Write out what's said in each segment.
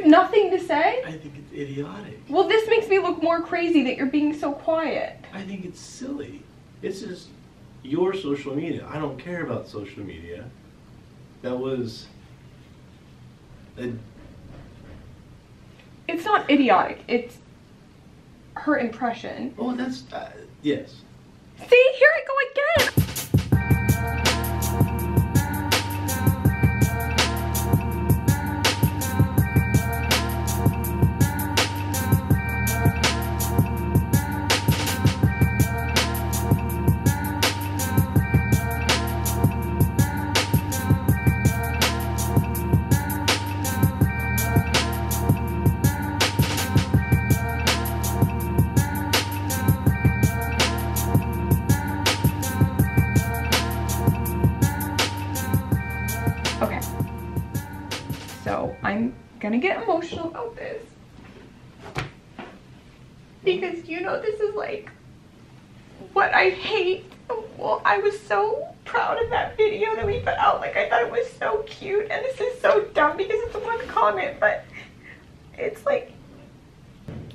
nothing to say? I think it's idiotic. Well, this makes me look more crazy that you're being so quiet. I think it's silly. This is your social media. I don't care about social media. That was It's not idiotic. It's her impression. Oh, that's yes. See, here I go again. Okay, so I'm gonna get emotional about this because you know this is like what I hate. Well, I was so proud of that video that we put out. Like, I thought it was so cute, and this is so dumb because it's one comment, but it's like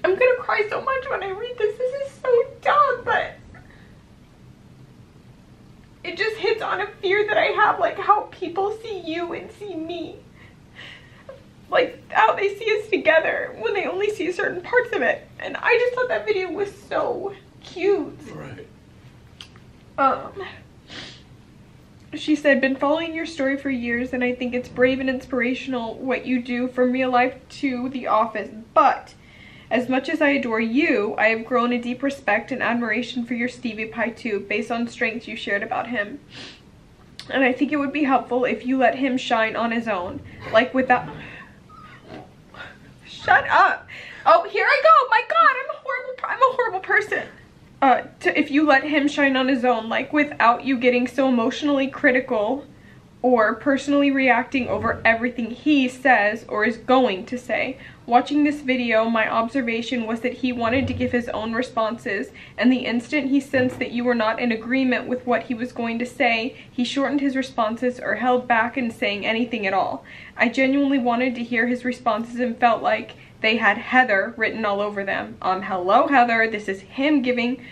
I'm gonna cry so much when I read this. This is so dumb, but it just hits on a fear that I have, like how people see you and see me. Like how they see us together when they only see certain parts of it. And I just thought that video was so cute. Right. She said, been following your story for years and I think it's brave and inspirational what you do from real life to the office. But as much as I adore you, I have grown a deep respect and admiration for your Stevie Pie too, based on strengths you shared about him. And I think it would be helpful if you let him shine on his own. Like without... Shut up. Oh, here I go. My God, I'm a horrible person. If you let him shine on his own, like without you getting so emotionally critical or personally reacting over everything he says or is going to say. Watching this video, my observation was that he wanted to give his own responses, and the instant he sensed that you were not in agreement with what he was going to say, he shortened his responses or held back in saying anything at all. I genuinely wanted to hear his responses and felt like they had Heather written all over them. Hello Heather, this is him giving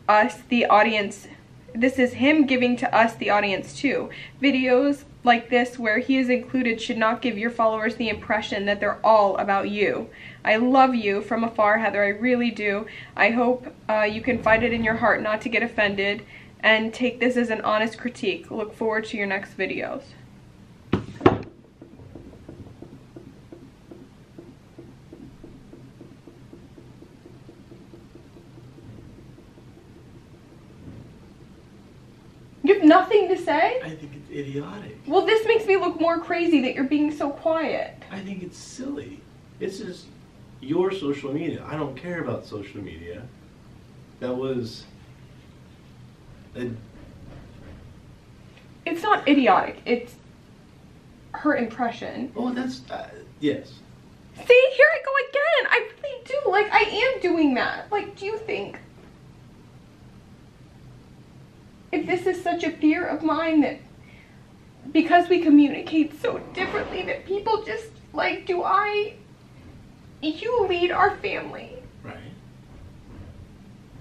us the audience. This is him giving to us the audience too. Videos like this where he is included should not give your followers the impression that they're all about you. I love you from afar, Heather, I really do. I hope you can find it in your heart not to get offended and take this as an honest critique. Look forward to your next videos. You have nothing to say? I think it's idiotic. Well, this makes me look more crazy that you're being so quiet. I think it's silly. This is your social media. I don't care about social media. That was It's not idiotic. It's her impression. Oh, that's yes. See, here I go again. I really do. Like, I am doing that. Like, do you think if this is such a fear of mine that because we communicate so differently that people just like, you lead our family. Right.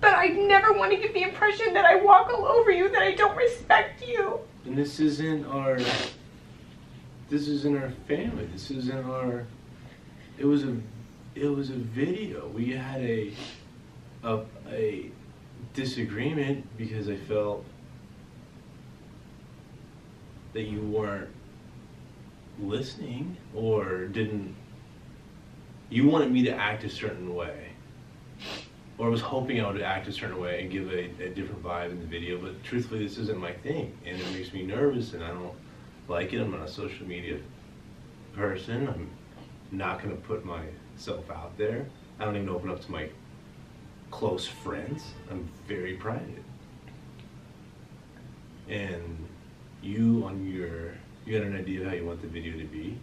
But I never want to give the impression that I walk all over you, that I don't respect you. And this isn't our family. This isn't our, it was a video. We had a disagreement because I felt that you weren't listening or you wanted me to act a certain way, or was hoping I would act a certain way and give a different vibe in the video, but truthfully this isn't my thing and it makes me nervous and I don't like it. I'm not a social media person. I'm not going to put myself out there. I don't even open up to my close friends. I'm very private. And you had an idea of how you want the video to be,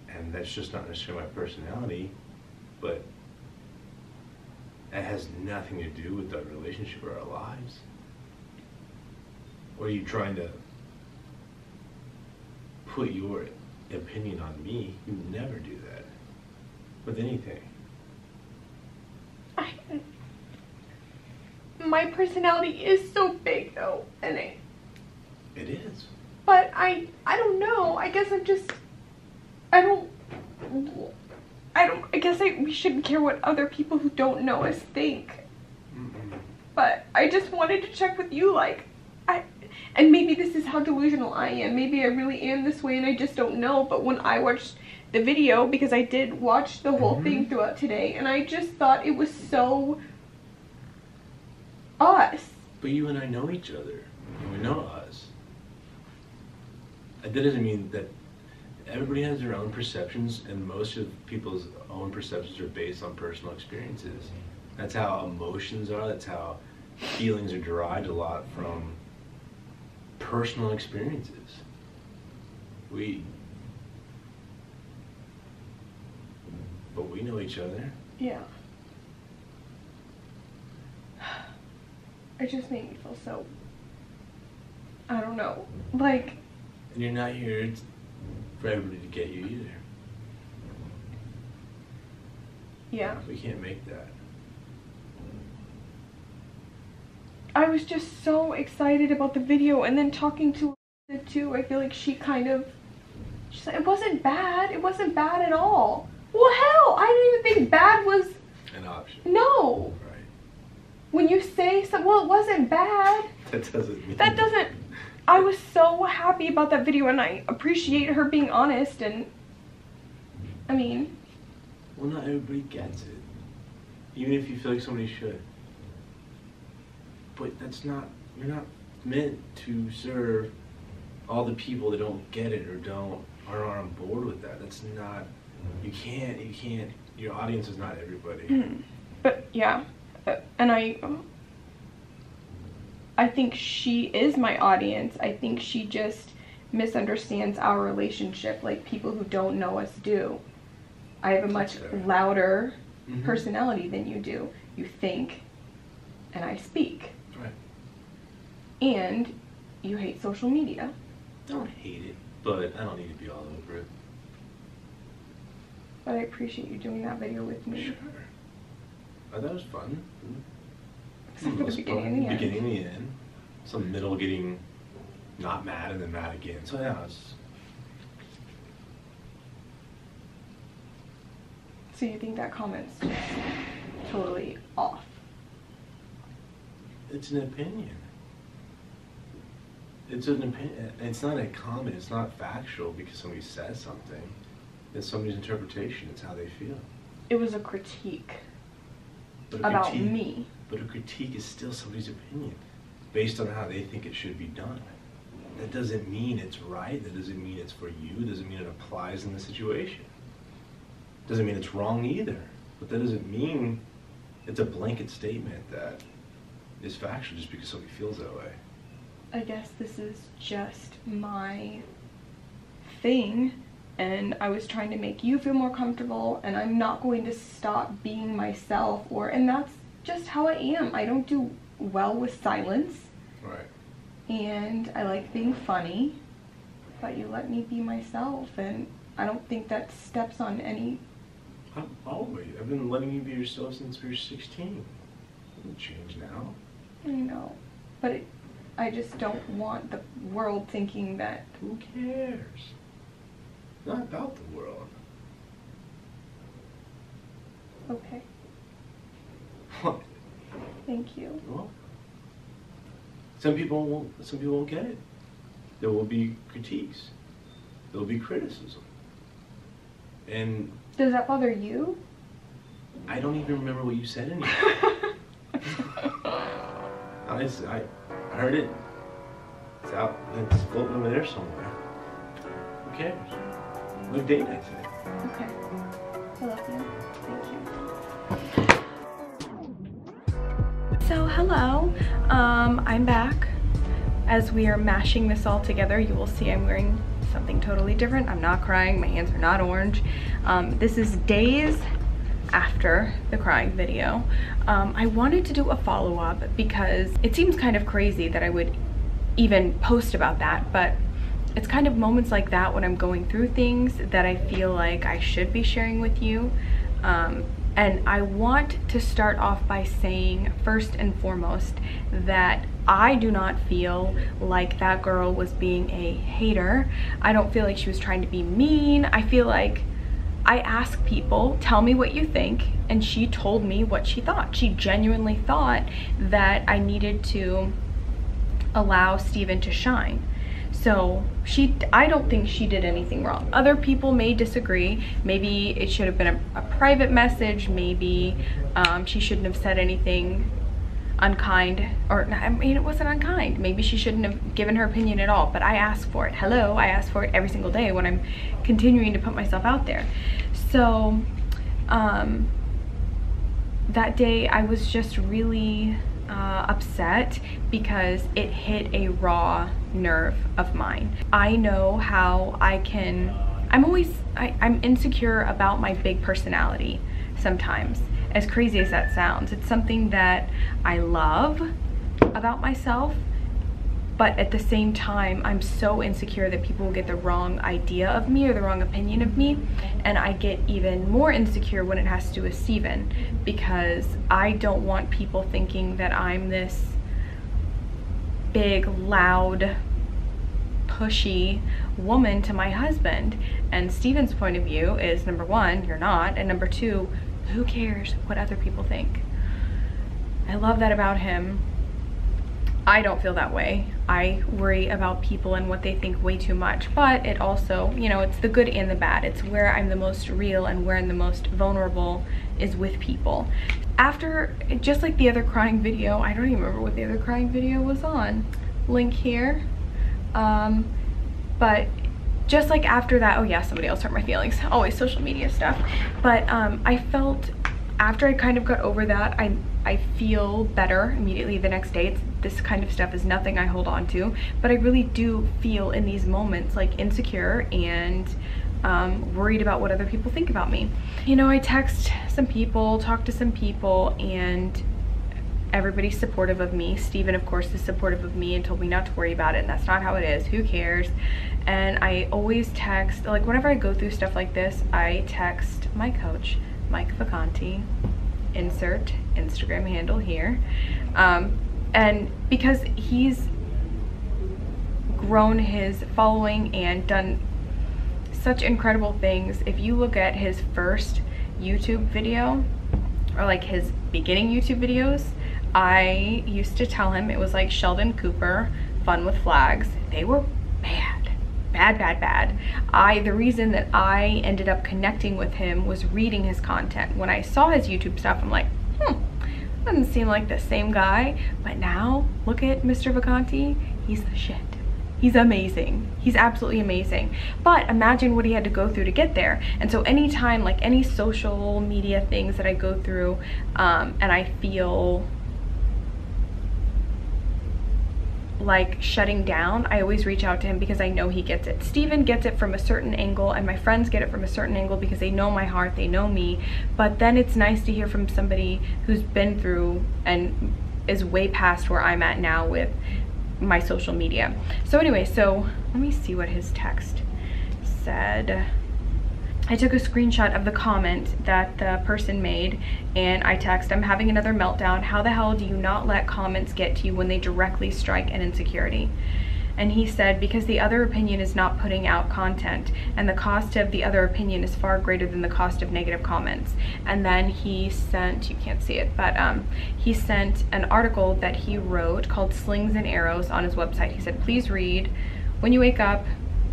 and that's just not necessarily my personality, but it has nothing to do with our relationship or our lives. Or are you trying to put your opinion on me? You never do that. with anything. My personality is so big though, and it is. But I don't know. I guess I guess we shouldn't care what other people who don't know us think. But I just wanted to check with you, like, and maybe this is how delusional I am. Maybe I really am this way and I just don't know. But when I watched the video, because I did watch the whole thing throughout today, and I just thought it was so us. But you and I know each other, and we know us. That doesn't mean that everybody has their own perceptions, and most of people's own perceptions are based on personal experiences. That's how emotions are, that's how feelings are derived a lot from personal experiences. But we know each other. Yeah. It just made me feel so, I don't know, like. And you're not here for everybody to get you either. Yeah. We can't make that. I was just so excited about the video, and then talking to her too, I feel like she said it wasn't bad. It wasn't bad at all. Well, hell, I didn't even think bad was an option. No. Right. When you say something, well, it wasn't bad. That doesn't. I was so happy about that video, and I appreciate her being honest, and I mean. Well, not everybody gets it. Even if you feel like somebody should. But you're not meant to serve all the people that don't get it or aren't on board with that. That's not, you can't, your audience is not everybody. But yeah, and I think she is my audience. I think she just misunderstands our relationship like people who don't know us do. I have a much louder personality than you do. You think, and I speak. Right. And you hate social media. I don't hate it, but I don't need to be all over it. But I appreciate you doing that video with me. Sure. Oh, that was fun. Except for the beginning and the end. Beginning and the end. Some middle getting not mad and then mad again. So yeah, So you think that comment's just totally off? It's an opinion. It's an opinion. It's not a comment. It's not factual because somebody says something. It's somebody's interpretation. It's how they feel. It was a critique about me. But a critique is still somebody's opinion based on how they think it should be done. That doesn't mean it's right. That doesn't mean it's for you. It doesn't mean it applies in the situation. Doesn't mean it's wrong either. But that doesn't mean it's a blanket statement that is factual just because somebody feels that way. I guess this is just my thing, and I was trying to make you feel more comfortable, and I'm not going to stop being myself, and that's just how I am. I don't do well with silence. Right. And I like being funny, but you let me be myself, and I don't think that steps on any. I've been letting you be yourself since we were 16. It doesn't change now. I know, but I just don't want the world thinking that. Who cares? It's not about the world. Okay. What? Thank you. Well, some people won't get it. There will be critiques. There will be criticism. And does that bother you? I don't even remember what you said anymore. I heard it. It's out. It's floating over there somewhere. Who cares? We have date night today. Okay. I love you. Thank you. So hello. I'm back. As we are mashing this all together, you will see I'm wearing something totally different. I'm not crying. My hands are not orange. This is days after the crying video. I wanted to do a follow-up because it seems kind of crazy that I would even post about that, but it's kind of moments like that when I'm going through things that I feel like I should be sharing with you. And I want to start off by saying, first and foremost, that I do not feel like that girl was being a hater. I don't feel like she was trying to be mean. I feel like I ask people, tell me what you think, and she told me what she thought. She genuinely thought that I needed to allow Steven to shine. So I don't think she did anything wrong. Other people may disagree. Maybe it should have been a private message. Maybe she shouldn't have said anything unkind, or I mean, it wasn't unkind. Maybe she shouldn't have given her opinion at all, but I asked for it. Hello, I ask for it every single day when I'm continuing to put myself out there. So that day I was just really upset because it hit a raw nerve of mine. I know how I'm insecure about my big personality sometimes, as crazy as that sounds. It's something that I love about myself, but at the same time, I'm so insecure that people will get the wrong idea of me or the wrong opinion of me, and I get even more insecure when it has to do with Steven, because I don't want people thinking that I'm this big, loud, pushy woman to my husband. And Steven's point of view is, number one, you're not, and number two, who cares what other people think? I love that about him. I don't feel that way. I worry about people and what they think way too much, but it also, you know, it's the good and the bad. It's where I'm the most real and where I'm the most vulnerable is with people. After, just like the other crying video, I don't even remember what the other crying video was on. Link here. But just like after that, oh yeah, somebody else hurt my feelings. Always social media stuff. But I felt, after I kind of got over that, I feel better immediately the next day. This kind of stuff is nothing I hold on to, but I really do feel in these moments like insecure and worried about what other people think about me. You know, I text some people, talk to some people, and everybody's supportive of me. Steven, of course, is supportive of me and told me not to worry about it, and that's not how it is. Who cares? And I always text, like whenever I go through stuff like this, I text my coach, Mike Vacanti, insert Instagram handle here. And because he's grown his following and done such incredible things, if you look at his first YouTube video, or like his beginning YouTube videos, I used to tell him it was like Sheldon Cooper, Fun with Flags. They were bad, bad, bad, bad. The reason that I ended up connecting with him was reading his content. When I saw his YouTube stuff, I'm like, doesn't seem like the same guy. But now, look at Mr. Vacanti, he's the shit. He's amazing. He's absolutely amazing. But imagine what he had to go through to get there. And so anytime, like any social media things that I go through, and I feel like shutting down, I always reach out to him because I know he gets it. Steven gets it from a certain angle, and my friends get it from a certain angle because they know my heart, they know me. But then it's nice to hear from somebody who's been through and is way past where I'm at now with my social media. So anyway, so let me see what his text said. I took a screenshot of the comment that the person made, and I text, I'm having another meltdown. How the hell do you not let comments get to you when they directly strike an insecurity? And he said, because the other opinion is not putting out content, and the cost of the other opinion is far greater than the cost of negative comments. And then he sent, you can't see it, but he sent an article that he wrote called Slings and Arrows on his website. He said, please read when you wake up,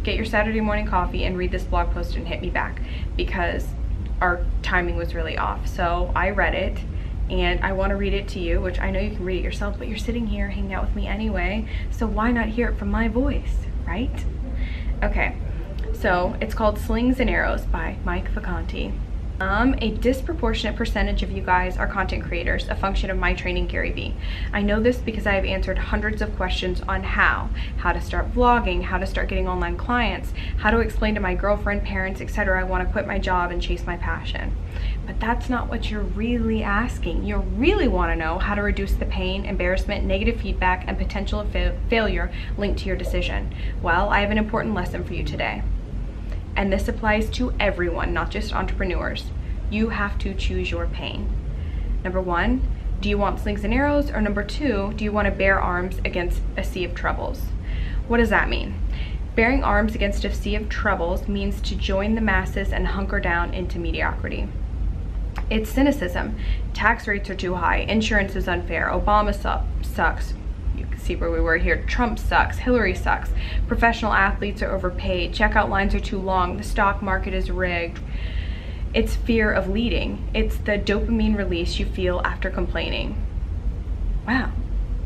get your Saturday morning coffee, and read this blog post and hit me back, because our timing was really off. So I read it, and I want to read it to you, which I know you can read it yourself, but you're sitting here hanging out with me anyway, so why not hear it from my voice, right? Okay, so it's called Slings and Arrows by Mike Vacanti. A disproportionate percentage of you guys are content creators, a function of my training, Gary Vee. I know this because I have answered hundreds of questions on how to start vlogging, how to start getting online clients, how to explain to my girlfriend, parents, etc. I want to quit my job and chase my passion. But that's not what you're really asking. You really want to know how to reduce the pain, embarrassment, negative feedback, and potential of failure linked to your decision. Well, I have an important lesson for you today. And this applies to everyone, not just entrepreneurs. You have to choose your pain. Number one, do you want slings and arrows? Or number two, do you want to bear arms against a sea of troubles? What does that mean? Bearing arms against a sea of troubles means to join the masses and hunker down into mediocrity. It's cynicism. Tax rates are too high. Insurance is unfair. Obama sucks. You can see where we were here. Trump sucks. Hillary sucks. Professional athletes are overpaid. Checkout lines are too long. The stock market is rigged. It's fear of leading. It's the dopamine release you feel after complaining. Wow,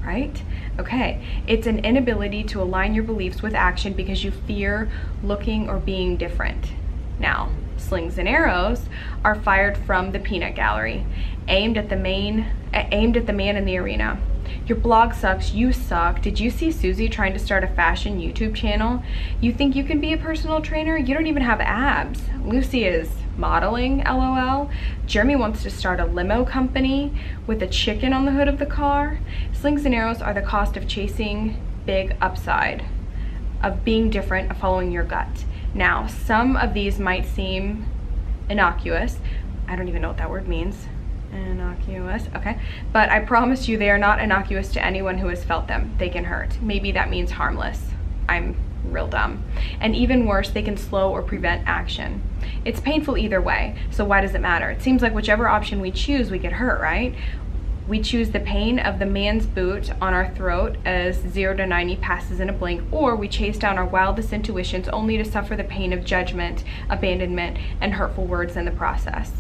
right? Okay. It's an inability to align your beliefs with action because you fear looking or being different. Now, slings and arrows are fired from the peanut gallery, aimed at the man in the arena. Your blog sucks, you suck. Did you see Susie trying to start a fashion YouTube channel? You think you can be a personal trainer? You don't even have abs. Lucy is modeling, LOL. Jeremy wants to start a limo company with a chicken on the hood of the car. Slings and arrows are the cost of chasing big upside, of being different, of following your gut. Now, some of these might seem innocuous. I don't even know what that word means. Innocuous, okay. But I promise you they are not innocuous to anyone who has felt them. They can hurt. Maybe that means harmless. I'm real dumb. And even worse, they can slow or prevent action. It's painful either way, so why does it matter? It seems like whichever option we choose, we get hurt, right? We choose the pain of the man's boot on our throat as 0 to 90 passes in a blink, or we chase down our wildest intuitions only to suffer the pain of judgment, abandonment, and hurtful words in the process.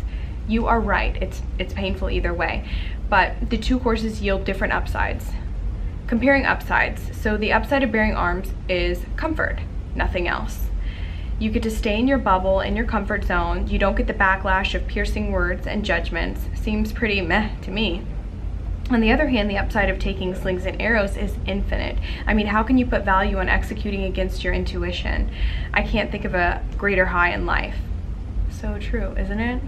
You are right, it's painful either way, but the two courses yield different upsides. Comparing upsides, so the upside of bearing arms is comfort, nothing else. You get to stay in your bubble, in your comfort zone. You don't get the backlash of piercing words and judgments. Seems pretty meh to me. On the other hand, the upside of taking slings and arrows is infinite. I mean, how can you put value on executing against your intuition? I can't think of a greater high in life. So true, isn't it?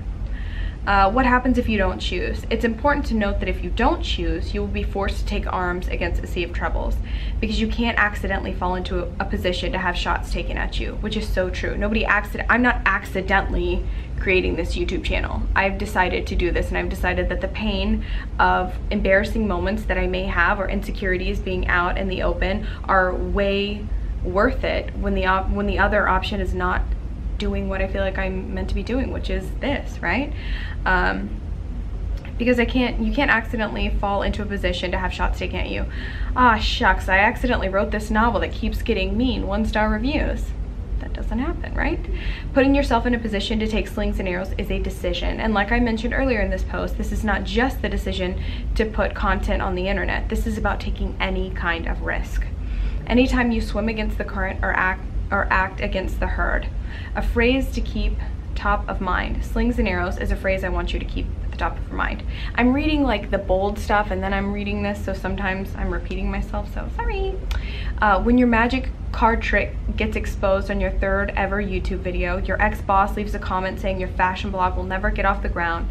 What happens if you don't choose? It's important to note that if you don't choose, you will be forced to take arms against a sea of troubles, because you can't accidentally fall into a position to have shots taken at you, which is so true. I'm not accidentally creating this YouTube channel. I've decided to do this, and I've decided that the pain of embarrassing moments that I may have or insecurities being out in the open are way worth it when the other option is not doing what I feel like I'm meant to be doing, which is this, right? Because you can't accidentally fall into a position to have shots taken at you. Ah, shucks, I accidentally wrote this novel that keeps getting mean 1-star reviews. That doesn't happen, right? Putting yourself in a position to take slings and arrows is a decision. And like I mentioned earlier in this post, this is not just the decision to put content on the internet. This is about taking any kind of risk. Anytime you swim against the current or act against the herd. A phrase to keep top of mind. Slings and arrows is a phrase I want you to keep at the top of your mind. I'm reading like the bold stuff and then I'm reading this, so sometimes I'm repeating myself, so sorry. When your magic card trick gets exposed on your 3rd ever YouTube video, your ex-boss leaves a comment saying your fashion blog will never get off the ground.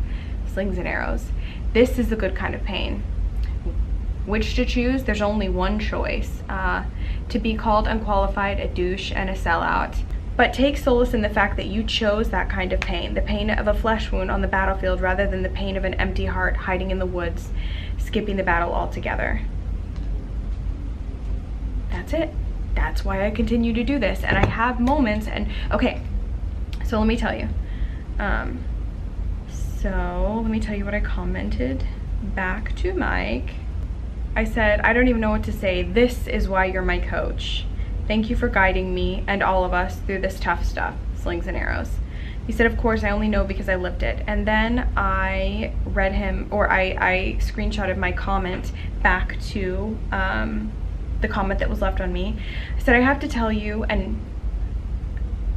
Slings and arrows. This is the good kind of pain. Which to choose? There's only one choice. To be called unqualified, a douche, and a sellout. But take solace in the fact that you chose that kind of pain, the pain of a flesh wound on the battlefield rather than the pain of an empty heart hiding in the woods, skipping the battle altogether. That's it. That's why I continue to do this. And I have moments and, okay, so let me tell you. So let me tell you what I commented back to Mike. I said, I don't even know what to say. This is why you're my coach. Thank you for guiding me and all of us through this tough stuff, slings and arrows. He said, of course, I only know because I lived it. And then I read him, or I screenshotted my comment back to the comment that was left on me. I said, I have to tell you, and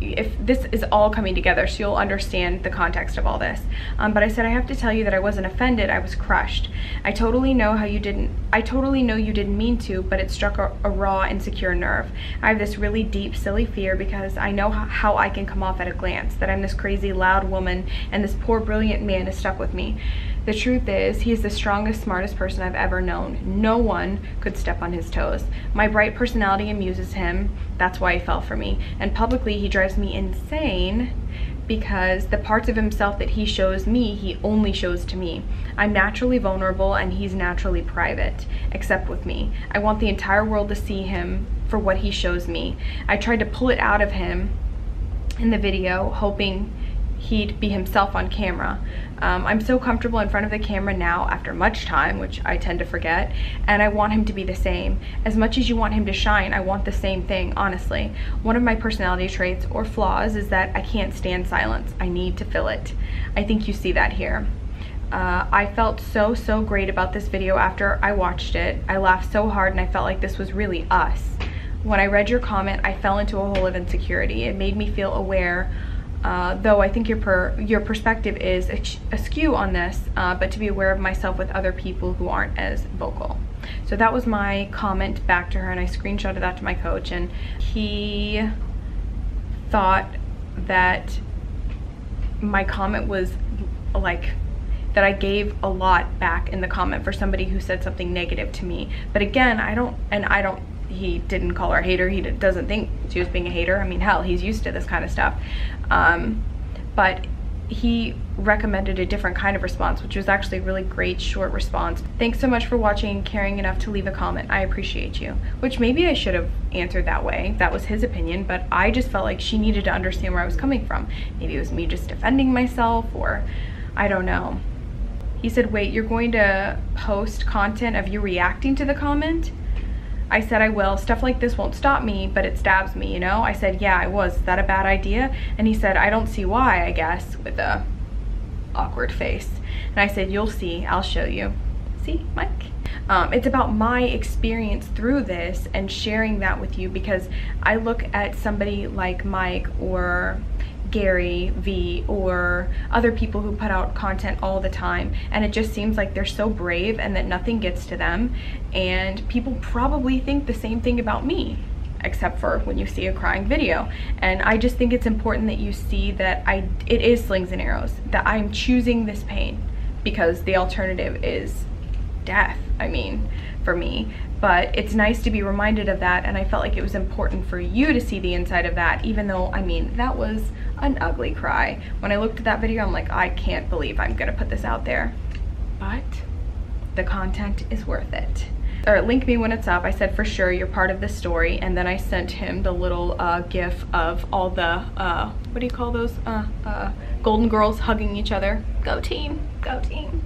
if this is all coming together so you'll understand the context of all this, but I said, I have to tell you that I wasn't offended, I was crushed. I totally know you didn't mean to, but it struck a raw, insecure nerve. I have this really deep, silly fear because I know how I can come off at a glance, that I'm this crazy, loud woman and this poor, brilliant man is stuck with me. The truth is, he is the strongest, smartest person I've ever known. No one could step on his toes. My bright personality amuses him. That's why he fell for me. And publicly, he drives me insane because the parts of himself that he shows me, he only shows to me. I'm naturally vulnerable and he's naturally private, except with me. I want the entire world to see him for what he shows me. I tried to pull it out of him in the video, hoping he'd be himself on camera. I'm so comfortable in front of the camera now after much time, which I tend to forget, and I want him to be the same. As much as you want him to shine, I want the same thing, honestly. One of my personality traits or flaws is that I can't stand silence. I need to fill it. I think you see that here. I felt so great about this video after I watched it. I laughed so hard and I felt like this was really us. When I read your comment, I fell into a hole of insecurity. It made me feel aware, though I think your perspective is askew on this, but to be aware of myself with other people who aren't as vocal. So that was my comment back to her, and I screenshotted that to my coach, and he thought that my comment was like, that I gave a lot back in the comment for somebody who said something negative to me. But again, he didn't call her a hater. He doesn't think she was being a hater. I mean, hell, he's used to this kind of stuff. But he recommended a different kind of response, which was actually a really great short response. Thanks so much for watching and caring enough to leave a comment. I appreciate you. Which maybe I should have answered that way. That was his opinion, but I just felt like she needed to understand where I was coming from. Maybe it was me just defending myself, or I don't know. He said, wait, you're going to post content of you reacting to the comment? I said I will. Stuff like this won't stop me, but it stabs me, you know? I said, yeah, I was. Is that a bad idea? And he said, I don't see why, I guess, with a awkward face. And I said, you'll see. I'll show you. See, Mike? It's about my experience through this and sharing that with you, because I look at somebody like Mike or Gary V or other people who put out content all the time, and it just seems like they're so brave and that nothing gets to them, and people probably think the same thing about me, except for when you see a crying video. And I just think it's important that you see that it is slings and arrows, that I'm choosing this pain, because the alternative is death, I mean, for me. But it's nice to be reminded of that, and I felt like it was important for you to see the inside of that, even though, I mean, that was an ugly cry. When I looked at that video, I'm like, I can't believe I'm gonna put this out there. But the content is worth it. Or link me when it's up. I said, for sure, you're part of this story. And then I sent him the little gif of all the, what do you call those? Golden girls hugging each other. Go team, go team.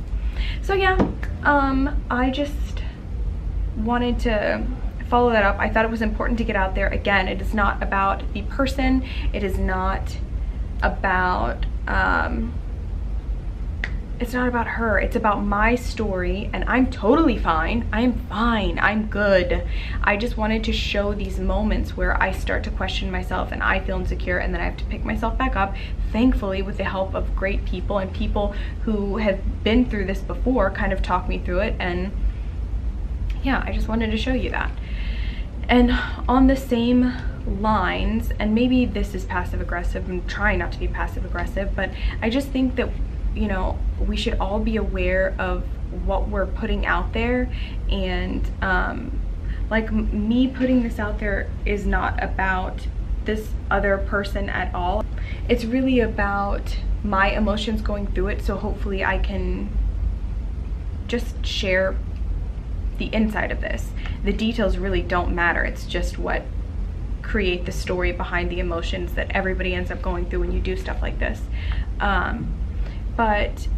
So yeah, I just wanted to follow that up. I thought it was important to get out there. Again, it is not about the person. It is not about it's not about her. It's about my story, and I'm totally fine. I'm fine. I'm good. I just wanted to show these moments where I start to question myself and I feel insecure, and then I have to pick myself back up, thankfully with the help of great people and people who have been through this before kind of talk me through it. And yeah, I just wanted to show you that. And on the same lines, and maybe this is passive aggressive, I'm trying not to be passive aggressive, but I just think that, you know, we should all be aware of what we're putting out there. And like me putting this out there is not about this other person at all. It's really about my emotions going through it, so hopefully I can just share the inside of this. The details really don't matter. It's just what create the story behind the emotions that everybody ends up going through when you do stuff like this. But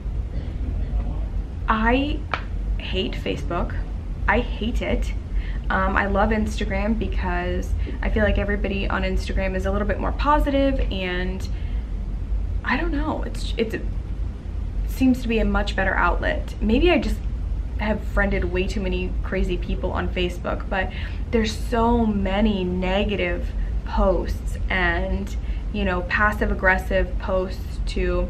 I hate Facebook. I hate it. I love Instagram because I feel like everybody on Instagram is a little bit more positive, and I don't know, it seems to be a much better outlet. Maybe I just have friended way too many crazy people on Facebook, but there's so many negative posts and, you know, passive aggressive posts to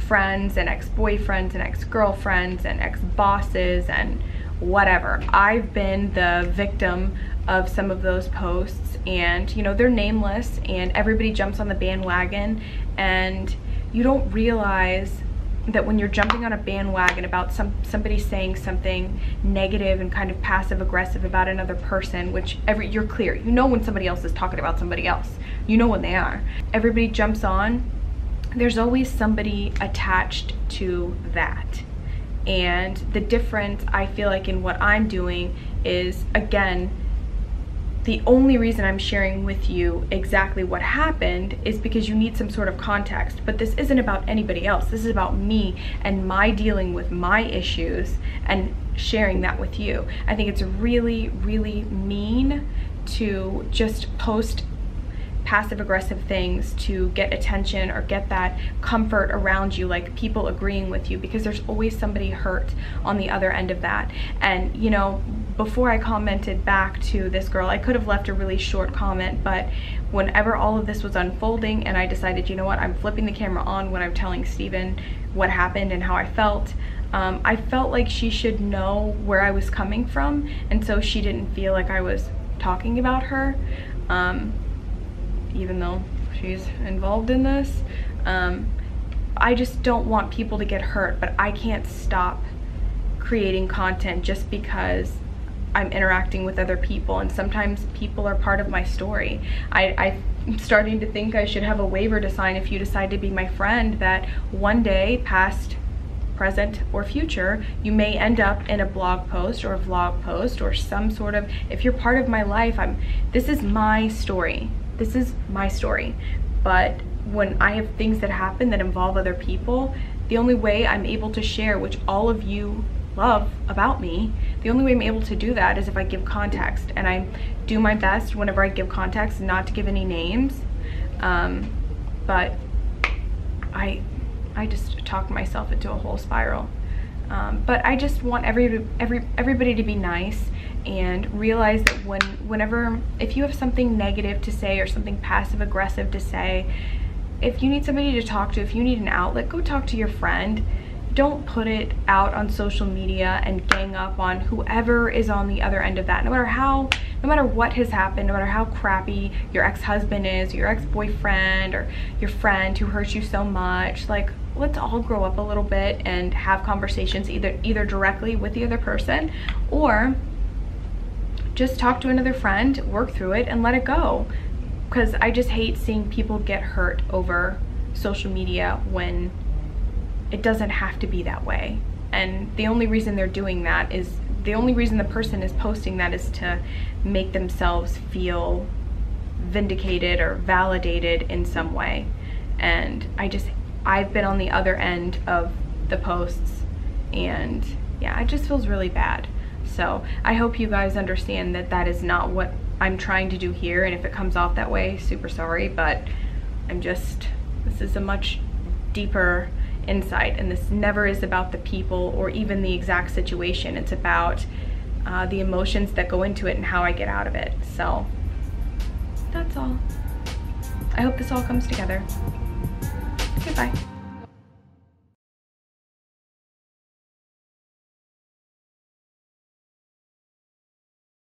friends and ex-boyfriends and ex-girlfriends and ex-bosses and whatever. I've been the victim of some of those posts, and you know, they're nameless and everybody jumps on the bandwagon, and you don't realize that when you're jumping on a bandwagon about somebody saying something negative and kind of passive aggressive about another person, which you're clear, you know when somebody else is talking about somebody else, you know when they are. Everybody jumps on, there's always somebody attached to that. And the difference I feel like in what I'm doing is, again, the only reason I'm sharing with you exactly what happened is because you need some sort of context. But this isn't about anybody else. This is about me and my dealing with my issues and sharing that with you. I think it's really, really mean to just post passive aggressive things to get attention or get that comfort around you, like people agreeing with you, because there's always somebody hurt on the other end of that. And you know, before I commented back to this girl, I could have left a really short comment, but whenever all of this was unfolding and I decided, you know what, I'm flipping the camera on when I'm telling Steven what happened and how I felt like she should know where I was coming from, and so she didn't feel like I was talking about her, even though she's involved in this. I just don't want people to get hurt, but I can't stop creating content just because I'm interacting with other people, and sometimes people are part of my story. I'm starting to think I should have a waiver to sign if you decide to be my friend, that one day, past, present, or future, you may end up in a blog post or a vlog post or some sort of, if you're part of my life, this is my story. This is my story. But when I have things that happen that involve other people, the only way I'm able to share, which all of you love about me, the only way I'm able to do that is if I give context. And I do my best whenever I give context not to give any names. But I just talk myself into a whole spiral. But I just want everybody to be nice and realize that whenever, if you have something negative to say or something passive aggressive to say, if you need somebody to talk to, if you need an outlet, go talk to your friend. Don't put it out on social media and gang up on whoever is on the other end of that. No matter what has happened, no matter how crappy your ex-husband is, your ex-boyfriend, or your friend who hurt you so much, like, let's all grow up a little bit and have conversations either directly with the other person, or just talk to another friend, work through it, and let it go. Because I just hate seeing people get hurt over social media when it doesn't have to be that way. And the only reason they're doing that is, the only reason the person is posting that is to make themselves feel vindicated or validated in some way. And I've been on the other end of the posts, and yeah, it just feels really bad. So I hope you guys understand that that is not what I'm trying to do here, and if it comes off that way, super sorry, but this is a much deeper insight, and this never is about the people or even the exact situation. It's about the emotions that go into it and how I get out of it. So that's all. I hope this all comes together. Goodbye.